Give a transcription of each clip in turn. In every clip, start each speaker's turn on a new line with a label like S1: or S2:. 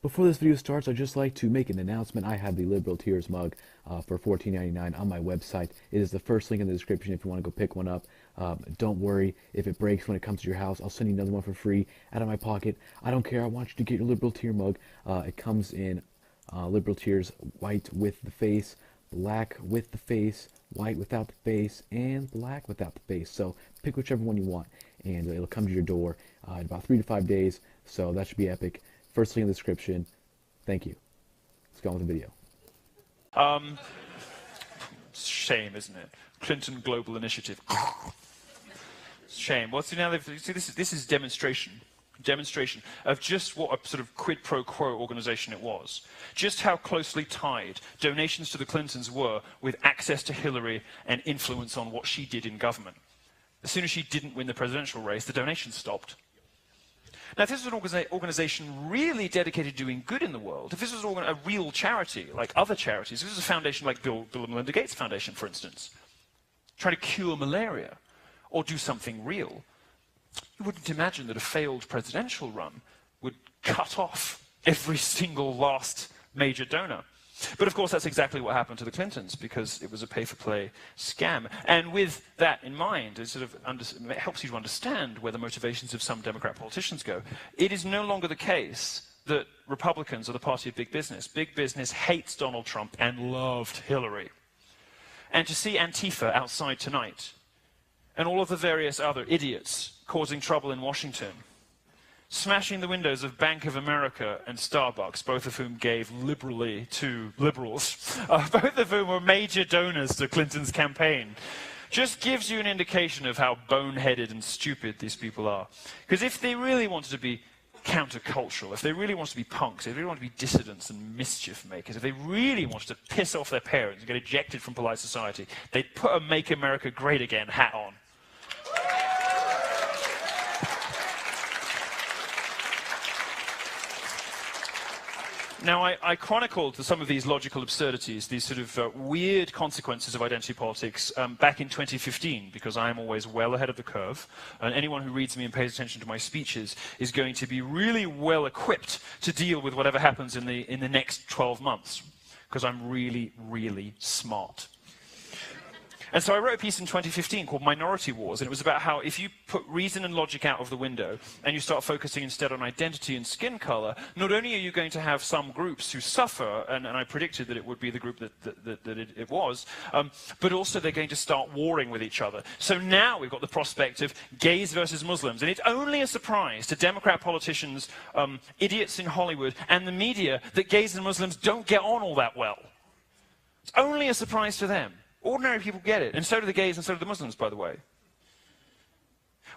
S1: Before this video starts, I'd just like to make an announcement. I have the Liberal Tears mug for $14.99 on my website. It is the first link in the description if you want to go pick one up. Don't worry if it breaks when it comes to your house. I'll send you another one for free out of my pocket. I don't care. I want you to get your Liberal Tear mug. It comes in Liberal Tears white with the face, black with the face, white without the face, and black without the face. So pick whichever one you want, and it'll come to your door in about 3 to 5 days. So that should be epic. First link in the description. Thank you. Let's go on with the video.
S2: Shame, isn't it? Clinton Global Initiative. Shame. Well, see, now see, this is demonstration of just what a sort of quid pro quo organization it was. Just how closely tied donations to the Clintons were with access to Hillary and influence on what she did in government. As soon as she didn't win the presidential race, the donations stopped. Now, if this was an organization really dedicated to doing good in the world, if this was a real charity, like other charities, if this was a foundation like Bill and Melinda Gates Foundation, for instance, trying to cure malaria or do something real, you wouldn't imagine that a failed presidential run would cut off every single last major donor. But of course, that's exactly what happened to the Clintons, because it was a pay-for-play scam. And with that in mind, it sort of it helps you to understand where the motivations of some Democrat politicians go. It is no longer the case that Republicans are the party of big business. Big business hates Donald Trump and loved Hillary. And to see Antifa outside tonight, and all of the various other idiots causing trouble in Washington, smashing the windows of Bank of America and Starbucks, both of whom gave liberally to liberals, both of whom were major donors to Clinton's campaign, just gives you an indication of how boneheaded and stupid these people are. Because if they really wanted to be countercultural, if they really wanted to be punks, if they really wanted to be dissidents and mischief makers, if they really wanted to piss off their parents and get ejected from polite society, they'd put a Make America Great Again hat on. Now, I chronicled some of these logical absurdities, these sort of weird consequences of identity politics back in 2015, because I am always well ahead of the curve, and anyone who reads me and pays attention to my speeches is going to be really well equipped to deal with whatever happens in the next 12 months, because I'm really, really smart. And so I wrote a piece in 2015 called Minority Wars, and it was about how if you put reason and logic out of the window and you start focusing instead on identity and skin color, not only are you going to have some groups who suffer, and I predicted that it would be the group that it was, but also they're going to start warring with each other. So now we've got the prospect of gays versus Muslims, and it's only a surprise to Democrat politicians, idiots in Hollywood, and the media that gays and Muslims don't get on all that well. It's only a surprise to them. Ordinary people get it, and so do the gays and so do the Muslims, by the way.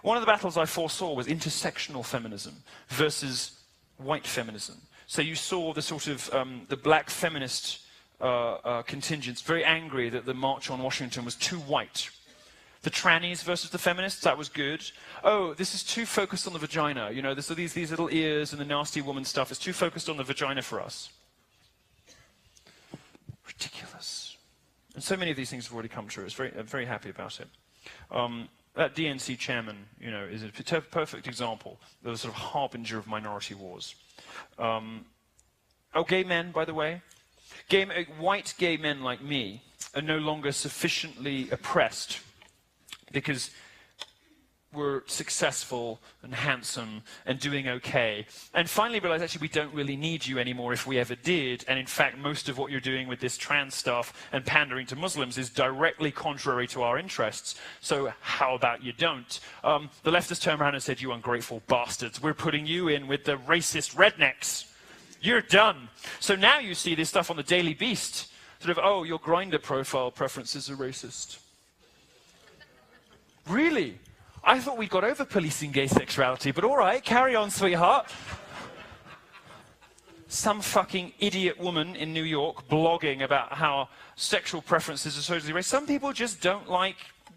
S2: One of the battles I foresaw was intersectional feminism versus white feminism. So you saw the sort of the black feminist contingents very angry that the March on Washington was too white. The trannies versus the feminists, that was good. Oh, this is too focused on the vagina. You know, there's these little ears and the nasty woman stuff is too focused on the vagina for us. Ridiculous. And so many of these things have already come true. I'm very happy about it. That DNC chairman, you know, is a perfect example of a sort of harbinger of minority wars. Gay men, by the way. White gay men like me are no longer sufficiently oppressed because we're successful and handsome and doing okay, and finally realized actually we don't really need you anymore if we ever did, and in fact most of what you're doing with this trans stuff and pandering to Muslims is directly contrary to our interests, so how about you don't? The leftists turned around and said, you ungrateful bastards, we're putting you in with the racist rednecks. You're done. So now you see this stuff on the Daily Beast, sort of, oh, your Grindr profile preferences are racist. Really? I thought we got over policing gay sexuality, but all right, carry on, sweetheart. Some fucking idiot woman in New York blogging about how sexual preferences are socially racist. Some people just don't like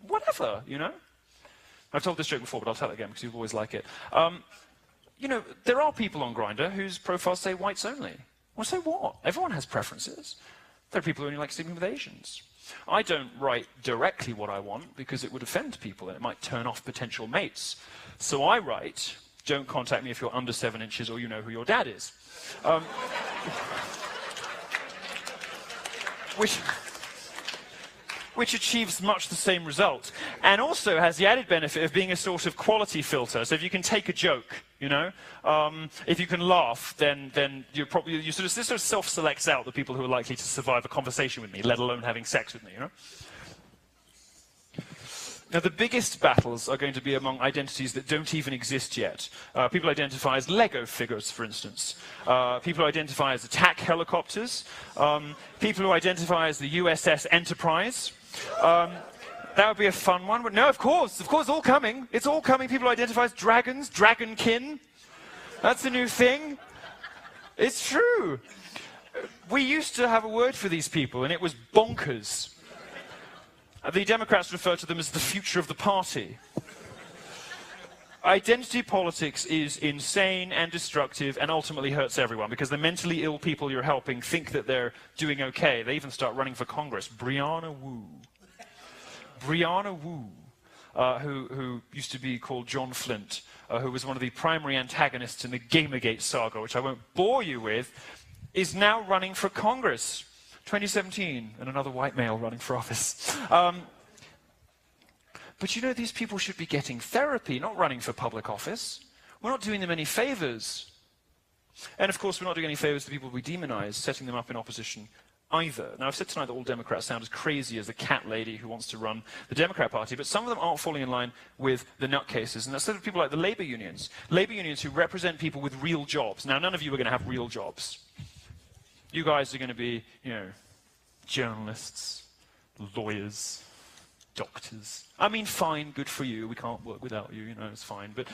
S2: whatever, you know? I've told this joke before, but I'll tell it again because you always like it. You know, there are people on Grindr whose profiles say whites only. Well, so what? Everyone has preferences. There are people who only like sleeping with Asians. I don't write directly what I want because it would offend people and it might turn off potential mates. So I write don't contact me if you're under 7 inches or you know who your dad is. Which achieves much the same result, and also has the added benefit of being a sort of quality filter. So if you can take a joke, you know, if you can laugh, then this sort of self-selects out the people who are likely to survive a conversation with me, let alone having sex with me, you know. Now, the biggest battles are going to be among identities that don't even exist yet. People identify as Lego figures, for instance. People who identify as attack helicopters. People who identify as the USS Enterprise. That would be a fun one. But no, of course, all coming. It's all coming. People who identify as dragons, dragonkin. That's a new thing. It's true. We used to have a word for these people, and it was bonkers. The Democrats refer to them as the future of the party. Identity politics is insane and destructive and ultimately hurts everyone because the mentally ill people you're helping think that they're doing okay. They even start running for Congress. Brianna Wu, who used to be called John Flint, who was one of the primary antagonists in the Gamergate saga, which I won't bore you with, is now running for Congress. 2017, and another white male running for office. But you know, these people should be getting therapy, not running for public office. We're not doing them any favors. And of course, we're not doing any favors to people we demonize, setting them up in opposition either. Now, I've said tonight that all Democrats sound as crazy as the cat lady who wants to run the Democrat Party, but some of them aren't falling in line with the nutcases, and that's sort of people like the labor unions who represent people with real jobs. Now, none of you are going to have real jobs. You guys are going to be, you know, journalists, lawyers, doctors. I mean, fine, good for you. We can't work without you, you know, it's fine. But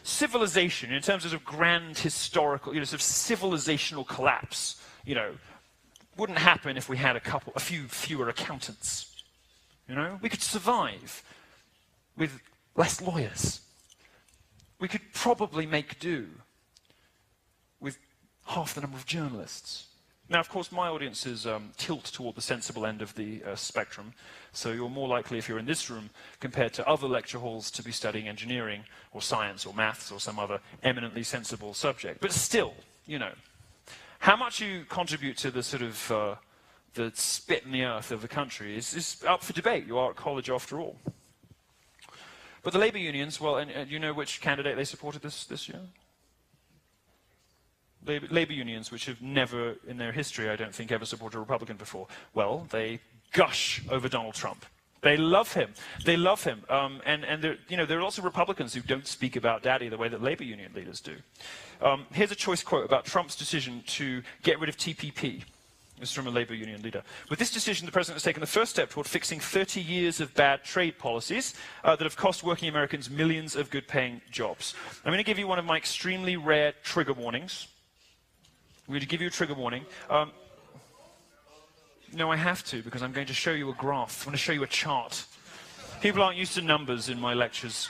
S2: civilization, in terms of grand historical, you know, sort of civilizational collapse, you know, wouldn't happen if we had a few fewer accountants. You know, we could survive with less lawyers. We could probably make do with half the number of journalists. Now, of course, my audiences tilt toward the sensible end of the spectrum, so you're more likely, if you're in this room, compared to other lecture halls, to be studying engineering or science or maths or some other eminently sensible subject. But still, you know, how much you contribute to the sort of the spit in the earth of the country is up for debate. You are at college after all. But the labor unions, well, and you know which candidate they supported this year? Labor unions, which have never, in their history, I don't think, ever supported a Republican before. Well, they gush over Donald Trump. They love him. They love him. And there, you know, there are lots of Republicans who don't speak about Daddy the way that labor union leaders do. Here's a choice quote about Trump's decision to get rid of TPP. This is from a labor union leader. With this decision, the president has taken the first step toward fixing 30 years of bad trade policies that have cost working Americans millions of good-paying jobs. I'm going to give you one of my extremely rare trigger warnings. I'm going to give you a trigger warning. No, I have to, because I'm going to show you a graph. I'm going to show you a chart. People aren't used to numbers in my lectures.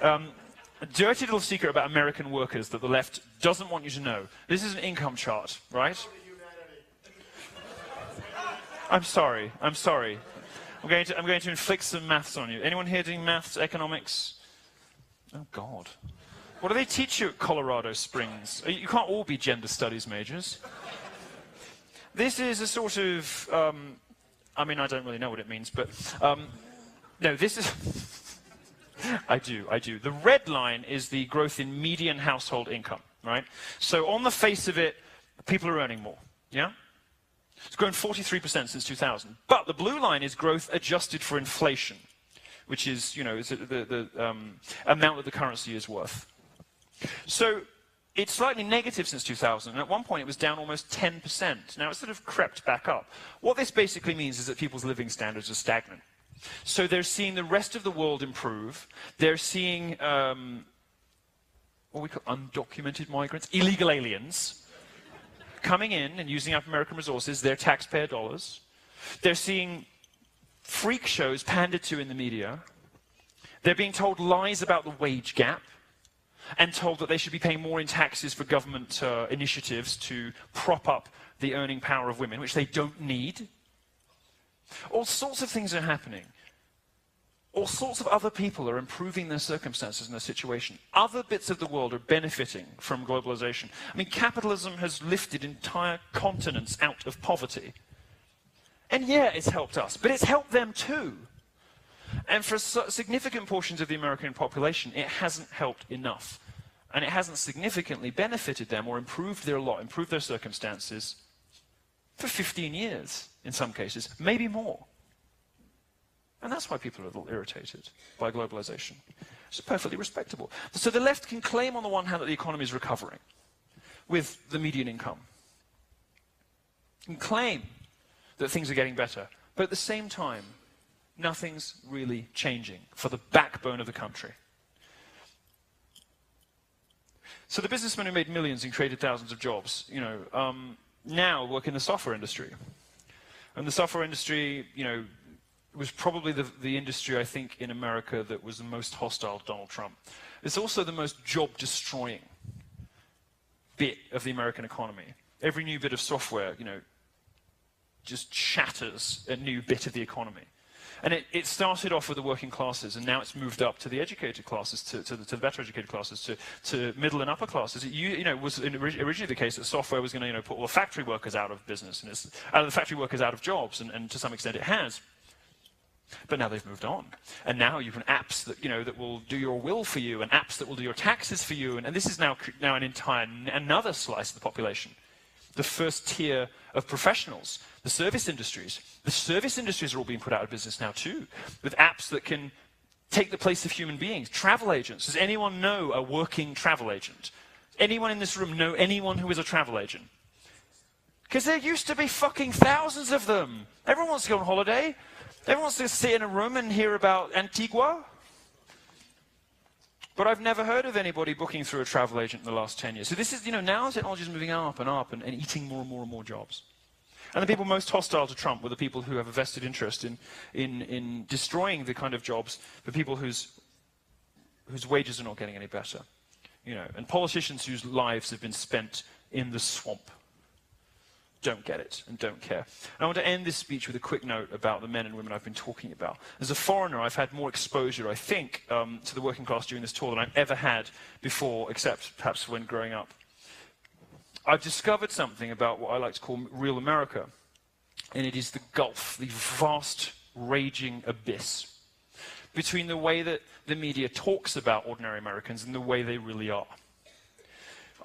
S2: A dirty little secret about American workers that the left doesn't want you to know. This is an income chart, right? I'm sorry. I'm sorry. I'm going to inflict some maths on you. Anyone here doing maths, economics? Oh, God. What do they teach you at Colorado Springs? You can't all be gender studies majors. This is a sort of, I mean, I don't really know what it means, but no, this is, I do. The red line is the growth in median household income, right? So on the face of it, people are earning more, yeah? It's grown 43% since 2000. But the blue line is growth adjusted for inflation, which is, you know, is the amount that the currency is worth. So it's slightly negative since 2000, and at one point it was down almost 10%. Now it's sort of crept back up. What this basically means is that people's living standards are stagnant. So they're seeing the rest of the world improve. They're seeing what we call undocumented migrants, illegal aliens, coming in and using up American resources, their taxpayer dollars. They're seeing freak shows pandered to in the media. They're being told lies about the wage gap, and told that they should be paying more in taxes for government initiatives to prop up the earning power of women, which they don't need. All sorts of things are happening. all sorts of other people are improving their circumstances and their situation. Other bits of the world are benefiting from globalization. I mean, capitalism has lifted entire continents out of poverty. And yeah, it's helped us, but it's helped them too. And for significant portions of the American population, it hasn't helped enough. And it hasn't significantly benefited them or improved their lot, improved their circumstances for 15 years, in some cases, maybe more. And that's why people are a little irritated by globalization. It's perfectly respectable. So the left can claim on the one hand that the economy is recovering with the median income. Can claim that things are getting better. But at the same time, nothing's really changing for the backbone of the country. So the businessmen who made millions and created thousands of jobs, now work in the software industry. And the software industry, was probably the industry, I think, in America that was the most hostile to Donald Trump. It's also the most job-destroying bit of the American economy. Every new bit of software, just shatters a new bit of the economy. And it started off with the working classes, and now it's moved up to the educated classes, to the better educated classes, to middle and upper classes. It was originally the case that software was going to put all the factory workers out of business, and it's out of the factory workers out of jobs, and to some extent it has. But now they've moved on, and now you have apps that that will do your will for you, and apps that will do your taxes for you, and this is now another slice of the population. The first tier of professionals, the service industries. The service industries are all being put out of business now too, with apps that can take the place of human beings. Travel agents. Does anyone know a working travel agent? Anyone in this room know anyone who is a travel agent? Because there used to be fucking thousands of them. Everyone wants to go on holiday. Everyone wants to sit in a room and hear about Antigua. But I've never heard of anybody booking through a travel agent in the last 10 years. So this is, now technology is moving up and eating more and more and more jobs. And the people most hostile to Trump were the people who have a vested interest in destroying the kind of jobs for people whose wages are not getting any better. And politicians whose lives have been spent in the swamp don't get it and don't care. And I want to end this speech with a quick note about the men and women I've been talking about. As a foreigner, I've had more exposure, I think, to the working class during this tour than I've ever had before, except perhaps when growing up. I've discovered something about what I like to call real America, and it is the gulf, the vast, raging abyss between the way that the media talks about ordinary Americans and the way they really are.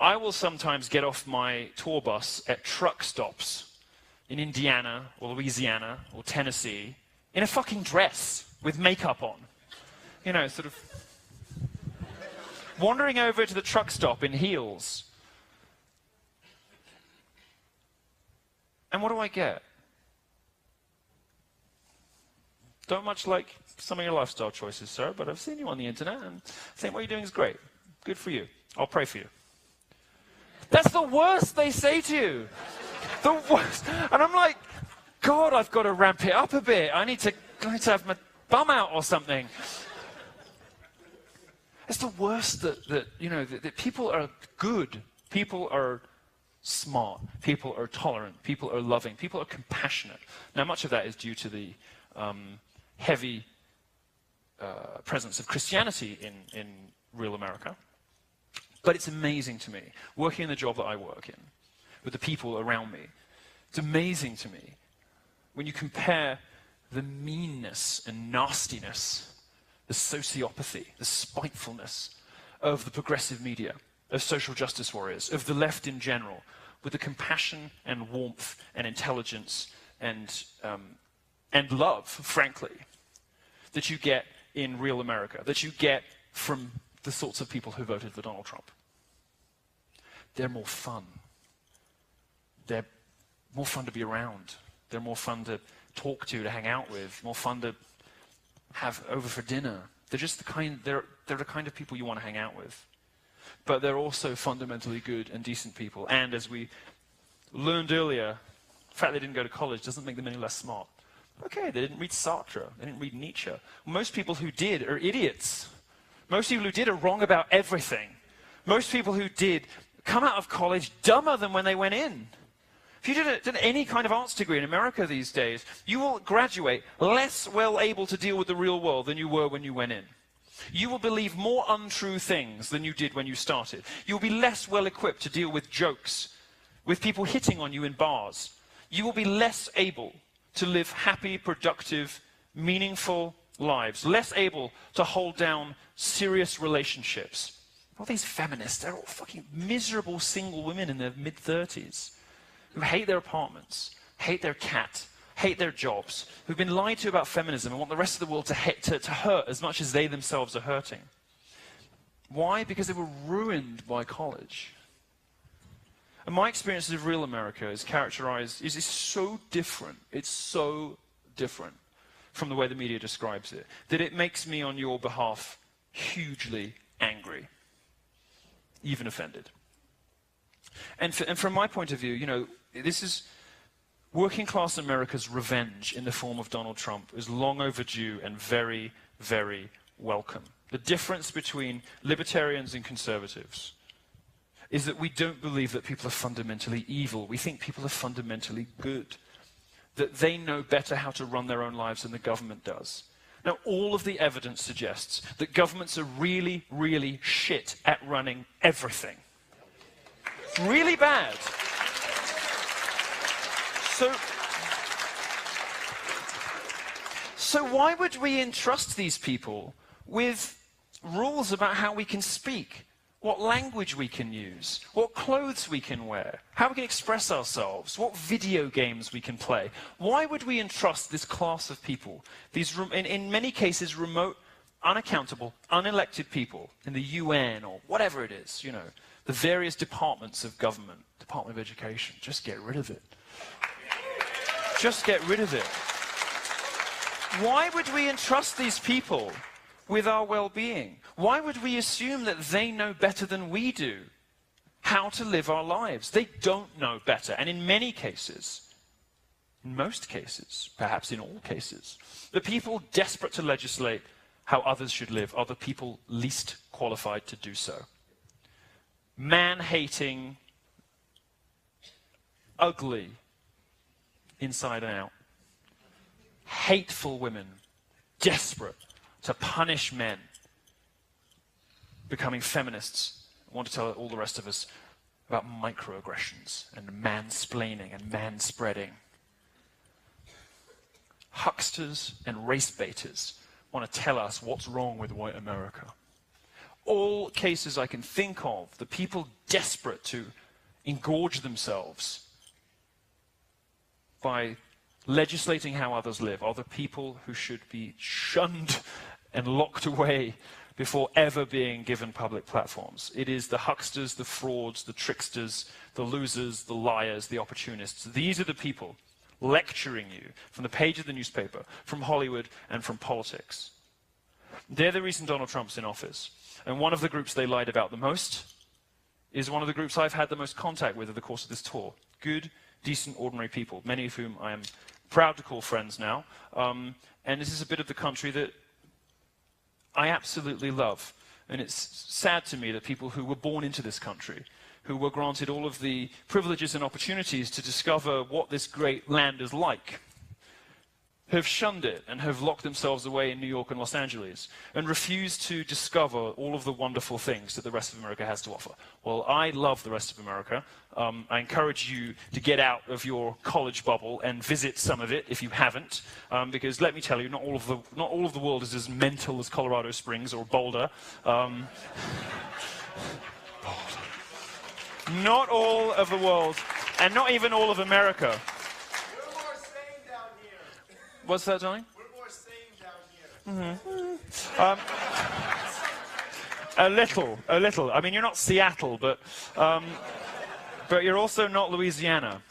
S2: I will sometimes get off my tour bus at truck stops in Indiana or Louisiana or Tennessee in a fucking dress with makeup on. Sort of wandering over to the truck stop in heels. And what do I get? Don't much like some of your lifestyle choices, sir, but I've seen you on the internet and I think what you're doing is great. Good for you. I'll pray for you. That's the worst they say to you. The worst. And I'm like, God, I've got to ramp it up a bit. I need to have my bum out or something. It's the worst that people are good. People are smart. People are tolerant. People are loving. People are compassionate. Now, much of that is due to the heavy presence of Christianity in real America. But it's amazing to me, working in the job that I work in, with the people around me, it's amazing to me when you compare the meanness and nastiness, the sociopathy, the spitefulness of the progressive media, of social justice warriors, of the left in general, with the compassion and warmth and intelligence and love, frankly, that you get in real America, that you get from the sorts of people who voted for Donald Trump. They're more fun. They're more fun to be around. They're more fun to talk to hang out with, more fun to have over for dinner. They're just they're the kind of people you want to hang out with. But they're also fundamentally good and decent people. And as we learned earlier, the fact they didn't go to college doesn't make them any less smart. Okay, they didn't read Sartre. They didn't read Nietzsche. Most people who did are idiots. Most people who did are wrong about everything. Most people who did come out of college dumber than when they went in. If you did any kind of arts degree in America these days, you will graduate less well able to deal with the real world than you were when you went in. You will believe more untrue things than you did when you started. You'll be less well equipped to deal with jokes, with people hitting on you in bars. You will be less able to live happy, productive, meaningful lives, less able to hold down serious relationships. All these feminists, they're all fucking miserable single women in their mid-30s who hate their apartments, hate their cat, hate their jobs, who've been lied to about feminism and want the rest of the world to hurt as much as they themselves are hurting. Why? Because they were ruined by college. And my experience of real America is characterized, is so different, it's so different from the way the media describes it, that it makes me on your behalf hugely angry, even offended. And from my point of view, you know, this is working class America's revenge in the form of Donald Trump is long overdue and very, very welcome. The difference between libertarians and conservatives is that we don't believe that people are fundamentally evil. We think people are fundamentally good, that they know better how to run their own lives than the government does. Now, all of the evidence suggests that governments are really, really shit at running everything. Really bad. So why would we entrust these people with rules about how we can speak, what language we can use, what clothes we can wear, how we can express ourselves, what video games we can play? Why would we entrust this class of people, these in many cases remote, unaccountable, unelected people in the UN or whatever it is, you know, the various departments of government, Department of Education, just get rid of it. Just get rid of it. Why would we entrust these people with our well-being? Why would we assume that they know better than we do how to live our lives? They don't know better. And in many cases, in most cases, perhaps in all cases, the people desperate to legislate how others should live are the people least qualified to do so. Man-hating, ugly, inside and out, hateful women, desperate to punish men, becoming feminists, want to tell all the rest of us about microaggressions and mansplaining and manspreading. Hucksters and race baiters want to tell us what's wrong with white America. All cases I can think of, the people desperate to engorge themselves by legislating how others live are the people who should be shunned and locked away before ever being given public platforms. It is the hucksters, the frauds, the tricksters, the losers, the liars, the opportunists. These are the people lecturing you from the page of the newspaper, from Hollywood, and from politics. They're the reason Donald Trump's in office. And one of the groups they lied about the most is one of the groups I've had the most contact with over the course of this tour. Good, decent, ordinary people, many of whom I am proud to call friends now. And this is a bit of the country that I absolutely love. And it's sad to me that people who were born into this country, who were granted all of the privileges and opportunities to discover what this great land is like, have shunned it and have locked themselves away in New York and Los Angeles and refused to discover all of the wonderful things that the rest of America has to offer. Well, I love the rest of America. I encourage you to get out of your college bubble and visit some of it if you haven't, because let me tell you, not all of the world is as mental as Colorado Springs or Boulder. Not all of the world, and not even all of America. What's that, Johnny?
S3: We're more sane down here.
S2: A little. I mean, you're not Seattle, but you're also not Louisiana.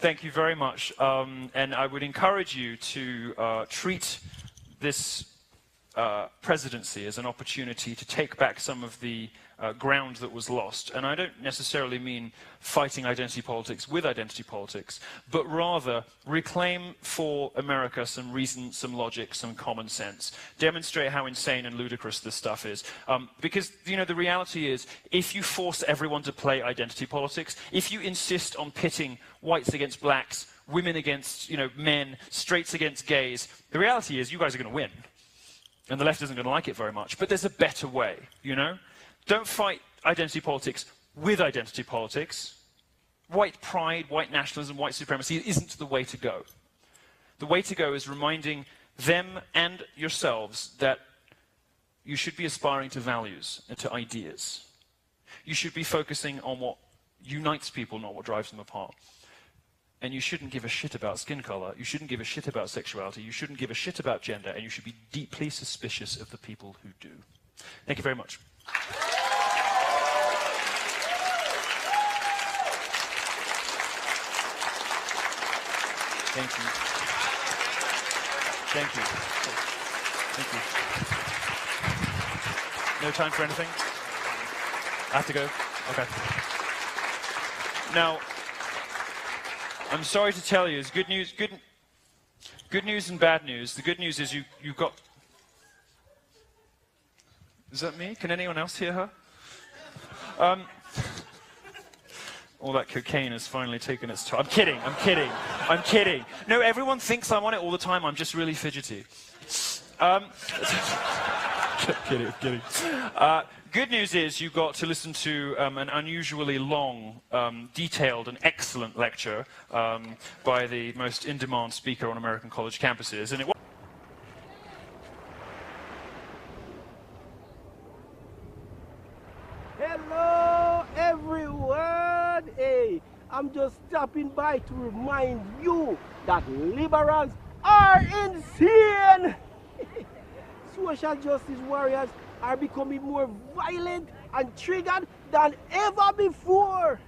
S2: Thank you very much. And I would encourage you to treat this presidency as an opportunity to take back some of the ground that was lost. And I don't necessarily mean fighting identity politics with identity politics, but rather reclaim for America some reason, some logic, some common sense. Demonstrate how insane and ludicrous this stuff is. Because, you know, the reality is, if you force everyone to play identity politics, if you insist on pitting whites against blacks, women against, you know, men, straights against gays, the reality is you guys are going to win. And the left isn't going to like it very much. But there's a better way, you know? Don't fight identity politics with identity politics. White pride, white nationalism, white supremacy isn't the way to go. The way to go is reminding them and yourselves that you should be aspiring to values and to ideas. You should be focusing on what unites people, not what drives them apart. And you shouldn't give a shit about skin color, you shouldn't give a shit about sexuality, you shouldn't give a shit about gender, and you should be deeply suspicious of the people who do. Thank you very much. Thank you. Thank you. Thank you. No time for anything? I have to go? Okay. Now, I'm sorry to tell you, it's good news and bad news. The good news is you got... Is that me? Can anyone else hear her? All that cocaine has finally taken its toll. I'm kidding, I'm kidding, I'm kidding. No, everyone thinks I'm on it all the time. I'm just really fidgety. Kidding. Good news is you got to listen to an unusually long, detailed and excellent lecture by the most in-demand speaker on American college campuses. And it
S4: Hello, everyone. Hey, I'm just stopping by to remind you that liberals are insane. Social justice warriors are becoming more violent and triggered than ever before.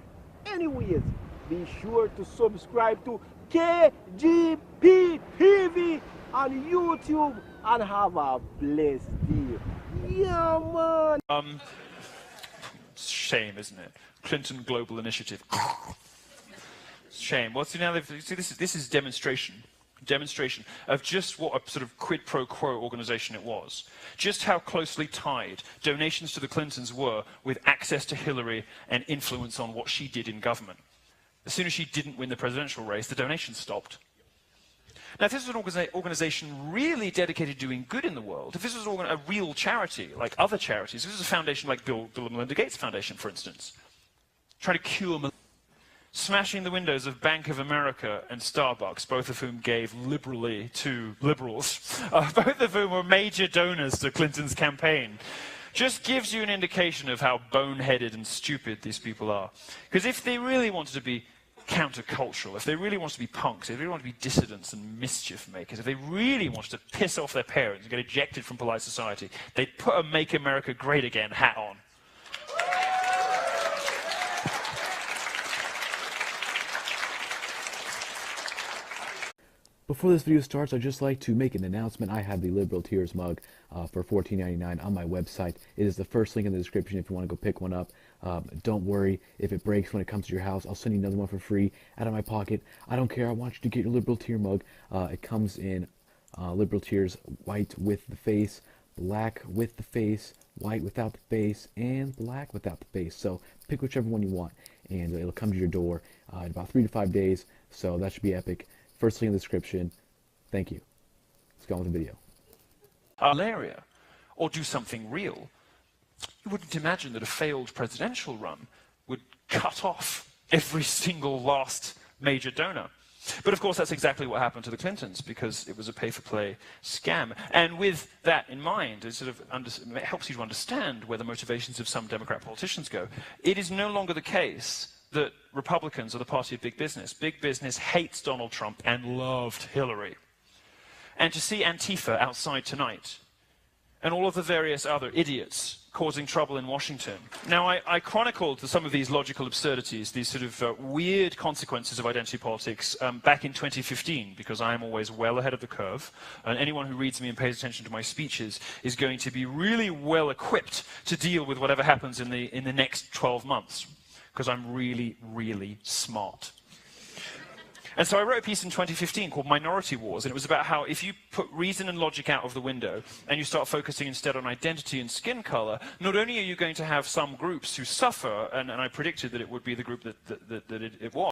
S4: Anyways, be sure to subscribe to KGP TV on YouTube and have a blessed day. Yeah, man.
S2: Shame, isn't it? Clinton Global Initiative. Shame. Well, see, now this is demonstration of just what a sort of quid pro quo organization it was. Just how closely tied donations to the Clintons were with access to Hillary and influence on what she did in government. As soon as she didn't win the presidential race, the donations stopped. Now, if this was an organization really dedicated to doing good in the world, if this was a real charity, like other charities, if this was a foundation like Bill and Melinda Gates Foundation, for instance, trying to cure malaria, smashing the windows of Bank of America and Starbucks, both of whom gave liberally to liberals, both of whom were major donors to Clinton's campaign, just gives you an indication of how boneheaded and stupid these people are. Because if they really wanted to be countercultural, if they really wanted to be punks, if they really wanted to be dissidents and mischief makers, if they really wanted to piss off their parents and get ejected from polite society, they'd put a Make America Great Again hat on.
S1: Before this video starts, I'd just like to make an announcement. I have the Liberal Tears mug for $14.99 on my website. It is the first link in the description if you want to go pick one up. Don't worry if it breaks when it comes to your house. I'll send you another one for free out of my pocket. I don't care. I want you to get your Liberal Tear mug. It comes in Liberal Tears white with the face, black with the face, white without the face, and black without the face. So pick whichever one you want, and it'll come to your door in about 3 to 5 days. So that should be epic. First link in the description. Thank you. Let's go on with the video.
S2: Malaria, or do something real. You wouldn't imagine that a failed presidential run would cut off every single last major donor. But of course, that's exactly what happened to the Clintons, because it was a pay-for-play scam. And with that in mind, it sort of it helps you to understand where the motivations of some Democrat politicians go. It is no longer the case that Republicans are the party of big business. Big business hates Donald Trump and loved Hillary. And to see Antifa outside tonight and all of the various other idiots causing trouble in Washington. Now, I chronicled some of these logical absurdities, these sort of weird consequences of identity politics back in 2015, because I am always well ahead of the curve, and anyone who reads me and pays attention to my speeches is going to be really well equipped to deal with whatever happens in the next 12 months, because I'm really, really smart. And so I wrote a piece in 2015 called Minority Wars, and it was about how if you put reason and logic out of the window and you start focusing instead on identity and skin color, not only are you going to have some groups who suffer, and I predicted that it would be the group that it was,